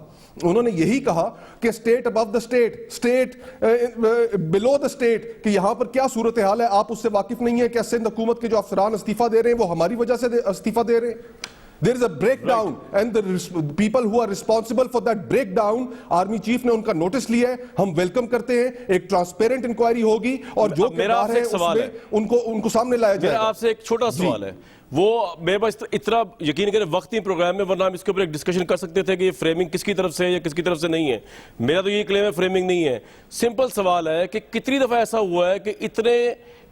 انہوں نے یہی کہا کہ state above the state, state below the state, کہ یہاں پر کیا صورتحال ہے آپ اس سے واقف نہیں ہے. کیا سندھ حکومت کے جو افسران استعفیٰ دے رہے ہیں وہ ہماری وجہ سے استعفیٰ دے رہے ہیں؟ There is a breakdown and the people who are responsible for that breakdown, army chief نے ان کا نوٹس لیا ہے، ہم ویلکم کرتے ہیں. ایک ٹرانسپیرنٹ انکوائری ہوگی اور جو کردار ہے اس میں ان کو سامنے لایا جائے. میرا آپ سے ایک چھوٹا سوال ہے، وہ میرے پاس اتنا یقین کریں وقت ہی پروگرام میں، ورنہ ہم اس کے اوپر ایک ڈسکشن کر سکتے تھے کہ یہ فریمنگ کس کی طرف سے ہے یا کس کی طرف سے نہیں ہے. میرا تو یہ کلیم ہے فریمنگ نہیں ہے. سمپل سوال ہے کہ کتنی دفعہ ایسا ہوا ہے کہ اتنے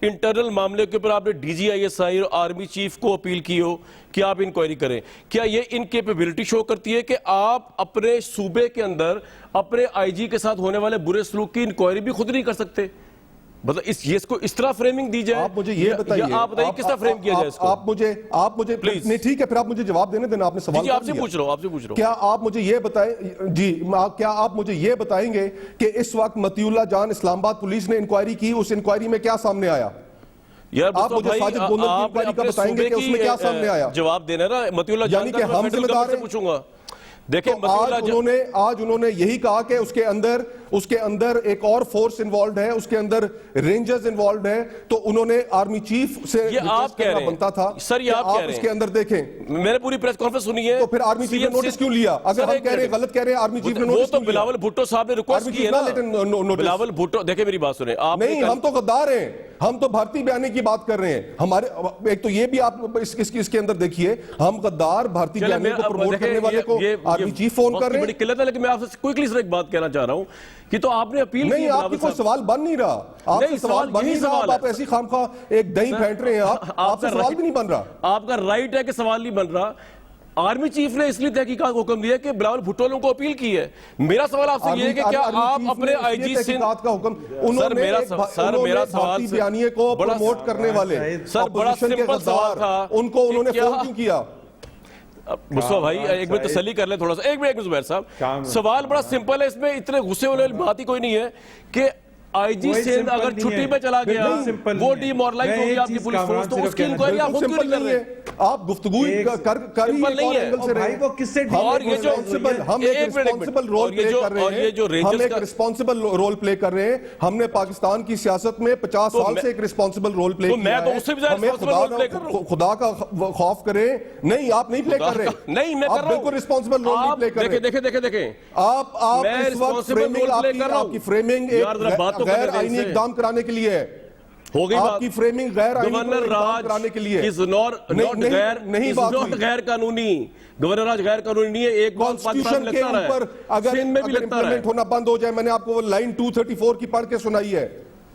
انٹرنل معاملے کے اوپر آپ نے D G I S I اور آرمی چیف کو اپیل کی ہو کہ آپ انکوائری کریں؟ کیا یہ انکیپیبلٹی شو کرتی ہے کہ آپ اپنے صوبے کے اندر اپنے آئی جی کے ساتھ ہونے والے برے سلوک کی انکوائری بھی خود نہیں کر سکتے؟ مطلب اس کو اس طرح فریمنگ دی جائے. آپ مجھے یہ بتائیے، آپ بتائیے کس طرح فریم کیا جائے اس کو. آپ مجھے نہیں، ٹھیک ہے پھر آپ مجھے جواب دینے دینا، آپ نے سوال آپ سے پوچھ رہا ہوں. کیا آپ مجھے یہ بتائیں جی، کیا آپ مجھے یہ بتائیں گے کہ اس وقت مطیع اللہ جان اسلام آباد پولیس نے انکوائری کی، اس انکوائری میں کیا سامنے آیا؟ آپ مجھے ساجد گوندل کی انکوائری کا بتائیں گے کہ اس میں کیا سامنے آیا؟ جواب دینا نا مطیع اللہ جان، یعنی کہ ہم ذمہ دار ہیں. پوچھوں گا. دیکھیں آج انہوں نے یہی کہا کہ اس کے اندر اس کے اندر ایک اور فورس انوالوڈ ہے, اس کے اندر رینجرز انوالوڈ ہے, تو انہوں نے آرمی چیف سے یہ آپ کہہ رہے ہیں بنتا تھا سر, یہ آپ کہہ رہے ہیں, اس کے اندر دیکھیں میں نے پوری پریس کانفرنس سنی ہے, تو پھر آرمی چیف نے نوٹس کیوں لیا؟ اگر ہم کہہ رہے ہیں غلط کہہ رہے ہیں, آرمی چیف نے وہ نوٹس تو کیوں لیا؟ بلاول بھٹو صاحب نے ریکویسٹ کی ہے نا, بلاول بھٹو, دیکھیں میری بات سنیں آپ, نہیں ہم تو غدار ہیں, ہم تو بھارتی بیانی کی بات کر رہے ہیں. ہمارے ایک تو یہ بھی آپ اس کے اندر دیکھیے, ہم غدار بھارتی بیانی کو پروموٹ کرنے والے کو آرمی چیف فون کر رہے ہیں. بڑی قلت ہے, لیکن میں آپ سے کوئکلی سے ایک بات کہنا چاہ رہا ہوں کہ تو آپ نے اپیل کی, نہیں آپ کی کوئی سوال بن نہیں رہا, آپ سے سوال بن نہیں رہا, آپ ایسی خامخواہ ایک دہی پھینٹ رہے ہیں, آپ سے سوال بھی نہیں بن رہا. آپ کا رائٹ ہے کہ سوال نہیں بن رہا. آرمی چیف نے اس لیے تحقیقات کو حکم دیا کہ بلاول بھٹو کو اپیل کی ہے. میرا سوال آپ سے یہ ہے کہ کیا آپ اپنے آئی جی تحقیقات کا حکم, انہوں نے بھارتی بیانیے کو پروموٹ کرنے والے بڑا سمپل سوال تھا, ان کو انہوں نے فون کیوں کیا؟ مصطفیٰ بھائی ایک منٹ تسلی کر لیں تھوڑا سا, ایک منٹ زبیر صاحب, سوال بڑا سمپل ہے, اس میں اتنے غصے ہونے والی بات ہی کوئی نہیں ہے کہ آئی جی سندھ اگر چھٹی میں چلا گیا, وہ ڈی مورلائز ہو گیا آپ کی پولیس فورس, تو اس کی انکوائری آپ خود کیوں نہیں کر رہے؟ آپ گفتگو کر ہی ایک اور اینگل سے رہے. اور یہ جو ہم ایک رسپانسبل رول پلے کر رہے ہیں, ہم ایک رسپانسبل رول پلے کر رہے ہیں. ہم نے پاکستان کی سیاست میں 50 سال سے ایک رسپانسبل رول پلے کیا ہے. ہمیں خدا کا خوف کریں, نہیں آپ نہیں پلے کر رہے, نہیں میں کر رہا ہوں, بالکل رسپانسبل رول نہیں پلے کر رہے. دیکھیں آپ اس وقت فریمنگ, آپ کی فریمنگ غیر آئینی اقدام کرانے کے لیے ہے. ہو گئی آپ کی فریمنگ غیر آئینی اقدام کرانے کے لیے نہیں, غیر قانونی, گورنر راج غیر قانونی نہیں ہے. ایک کانسٹیٹیوشن کے اوپر اگر امپلیمنٹ ہونا بند ہو جائے, میں نے آپ کو وہ لائن 234 کی پڑھ کے سنائی ہے.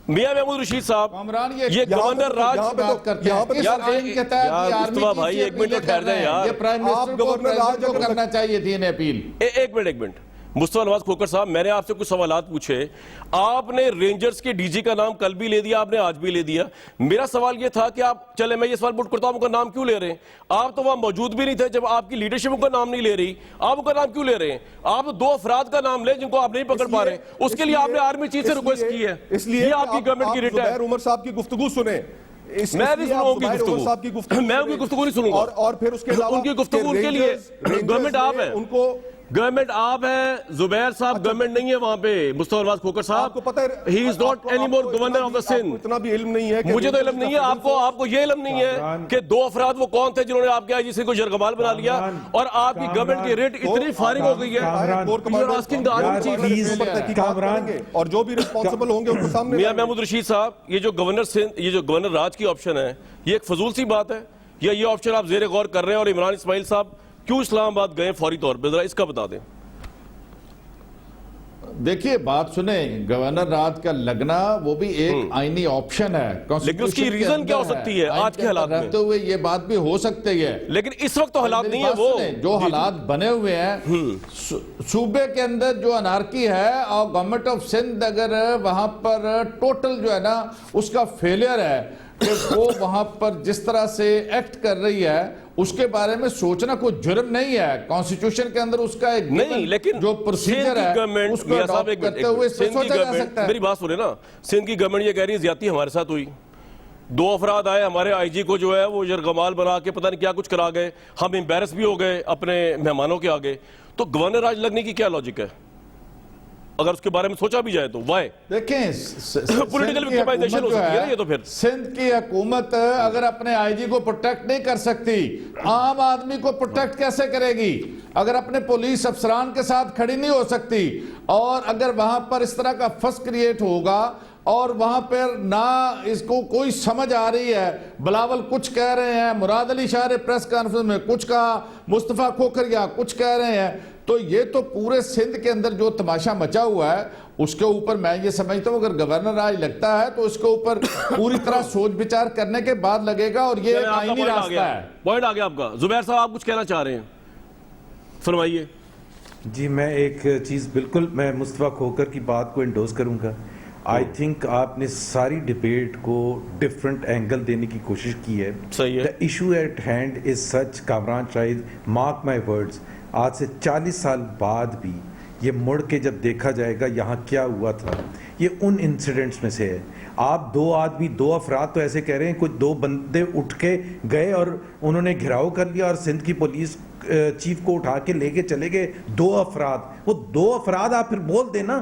میاں محمود رشید صاحب, یہ گورنر راج بات کرتے ہیں اس آئین کے تحت یہ آرمی بھائی ایک منٹ ٹھہر جائیں یار, یہ پرائم منسٹر کو پریزیڈنٹ کو کرنا چاہیے تھی انہیں اپیل. ایک منٹ مصطفیٰ نواز کھوکر صاحب, میں نے آپ سے کچھ سوالات پوچھے, آپ نے رینجرز کے ڈی جی کا نام کل بھی لے دیا, آپ نے آج بھی لے دیا. میرا سوال یہ تھا کہ آپ, چلے میں یہ سوال پوٹ کرتا ہوں, ان کا نام کیوں لے رہے ہیں؟ آپ تو وہاں موجود بھی نہیں تھے جب آپ کی لیڈرشپ ان کا نام نہیں لے رہی, آپ ان کا نام کیوں لے رہے ہیں؟ آپ 2 افراد کا نام لیں جن کو آپ نہیں پکڑ پا رہے, اس کے لیے آپ نے آرمی چیف سے ریکویسٹ کی ہے. اس لیے یہ آپ کی گورنمنٹ کی ریٹ ہے. زبیر عمر صاحب کی گفتگو سنیں, میں بھی سنوں ان کی گفتگو, میں ان کی گفتگو نہیں سنوں گا, اور پھر اس کے علاوہ ان کی گفتگو ان کے لیے گورنمنٹ آپ ہے, ان کو گورنمنٹ آپ ہے, زبیر صاحب گورنمنٹ نہیں ہے وہاں پہ. مصطفیٰ نواز کھوکر صاحب, he is not anymore governor of the Sindh. اتنا بھی علم نہیں ہے, مجھے تو علم نہیں ہے, آپ کو یہ علم نہیں ہے کہ 2 افراد وہ کون تھے جنہوں نے آپ کے آئی جی سی کو جرگمال بنا لیا, اور آپ کی گورنمنٹ کی ریٹ اتنی فارغ ہو گئی ہے. اور جو بھی رسپانسبل ہوں گے ان کو سامنے. میاں محمود رشید صاحب, یہ جو گورنر راج کی آپشن ہے, یہ ایک فضول سی بات ہے, یا یہ آپشن آپ زیر غور کر رہے ہیں؟ اور عمران اسماعیل صاحب کیوں اسلام آباد گئے فوری طور پہ, ذرا اس کا بتا دیں. دیکھیے بات سنیں, گورنر راج کا لگنا وہ بھی ایک آئینی آپشن ہے, لیکن اس کی ریزن کیا ہو سکتی ہے آج کے حالات میں؟ رہتے ہوئے یہ بات بھی ہو سکتی ہے, لیکن اس وقت تو حالات نہیں ہے. وہ جو حالات بنے ہوئے ہیں صوبے کے اندر, جو انارکی ہے, اور گورنمنٹ آف سندھ اگر وہاں پر ٹوٹل جو ہے نا اس کا فیلئر ہے کہ وہ وہاں پر جس طرح سے ایکٹ کر رہی ہے, اس کے بارے میں سوچنا کوئی جرم نہیں ہے. کانسٹیٹیوشن کے اندر اس کا ایک نہیں, لیکن جو پروسیجر ہے اس کو اڈاپٹ کرتے ہوئے اس پہ سوچا جا سکتا ہے. میری بات سنیں نا, سندھ کی گورنمنٹ یہ کہہ رہی ہے زیادتی ہمارے ساتھ ہوئی, 2 افراد آئے ہمارے آئی جی کو جو ہے وہ یرغمال بنا کے پتہ نہیں کیا کچھ کرا گئے, ہم امبیرس بھی ہو گئے اپنے مہمانوں کے آگے. تو گورنر راج لگنے کی کیا لاجک ہے اگر اس کے بارے میں سوچا بھی جائے تو؟ وائی دیکھیں پولیٹیکل وکٹمائزیشن ہو سکتی ہے نا یہ. تو پھر سندھ کی حکومت اگر اپنے آئی جی کو پروٹیکٹ نہیں کر سکتی, عام آدمی کو پروٹیکٹ کیسے کرے گی؟ اگر اپنے پولیس افسران کے ساتھ کھڑی نہیں ہو سکتی, اور اگر وہاں پر اس طرح کا فس کریٹ ہوگا, اور وہاں پر نہ اس کو کوئی سمجھ آ رہی ہے, بلاول کچھ کہہ رہے ہیں, مراد علی شاہ نے پریس کانفرنس میں کچھ کہا, مصطفیٰ کھوکھریا کچھ کہہ رہے ہیں, تو یہ تو پورے سندھ کے اندر جو تماشا مچا ہوا ہے اس کے اوپر میں یہ سمجھتا ہوں اگر گورنر راج لگتا ہے تو اس کے اوپر پوری طرح سوچ بچار کرنے کے بعد لگے گا, اور یہ ایک آئینی راستہ ہے. پوائنٹ آ گیا آپ کا. زبیر صاحب آپ کچھ کہنا چاہ رہے ہیں, فرمائیے. جی میں ایک چیز بالکل میں مصطفیٰ کھوکر کی بات کو انڈوز کروں گا. آئی تھنک آپ نے ساری ڈیبیٹ کو ڈیفرنٹ اینگل دینے کی کوشش کی ہے. صحیح ہے. The issue at hand is such, Kamran Shahid, mark my words, آج سے 40 سال بعد بھی یہ مڑ کے جب دیکھا جائے گا یہاں کیا ہوا تھا, یہ ان انسیڈنٹس میں سے ہے. آپ 2 آدمی 2 افراد تو ایسے کہہ رہے ہیں, کچھ 2 بندے اٹھ کے گئے اور انہوں نے گھراؤ کر لیا اور سندھ کی پولیس چیف کو اٹھا کے لے کے چلے گئے. 2 افراد, وہ 2 افراد آپ پھر بول دیں نا,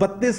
32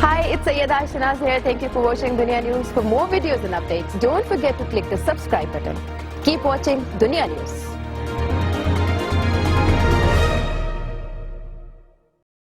Hi, it's Sayyeda Shanaz here. Thank you for watching Dunia News. For more videos and updates, don't forget to click the subscribe button. Keep watching Dunia News.